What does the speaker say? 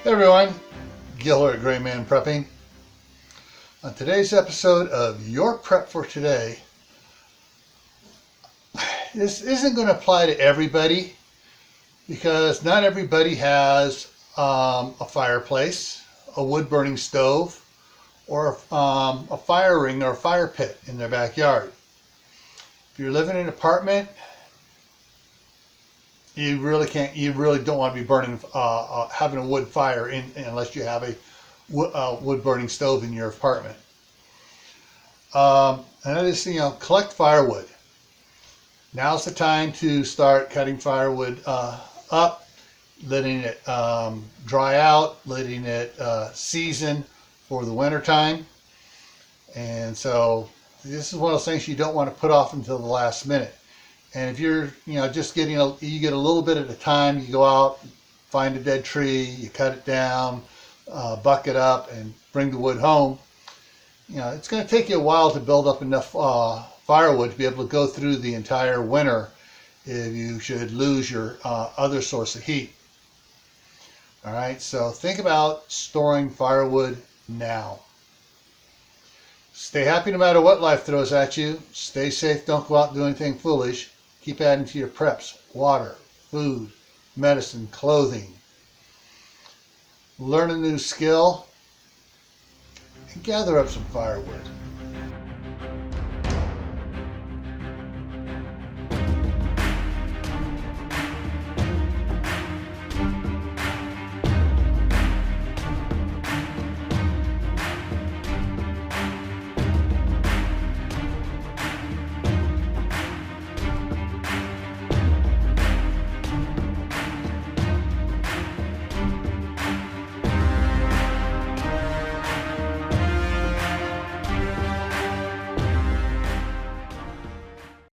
Hey everyone, Gil here at graymanprepping. On today's episode of Your Prep for Today, this isn't going to apply to everybody because not everybody has a fireplace, a wood burning stove, or a fire ring or a fire pit in their backyard. If you're living in an apartment, you really don't want to be burning, having a wood fire unless you have a wood burning stove in your apartment. And that is, collect firewood. Now's the time to start cutting firewood up, letting it dry out, letting it season for the winter time. And so this is one of those things you don't want to put off until the last minute. And if you're, just you get a little bit at a time, you go out, find a dead tree, you cut it down, buck it up, and bring the wood home. It's going to take you a while to build up enough firewood to be able to go through the entire winter if you should lose your other source of heat. All right, so think about storing firewood now. Stay happy no matter what life throws at you. Stay safe, don't go out and do anything foolish. Keep adding to your preps: water, food, medicine, clothing. Learn a new skill and gather up some firewood.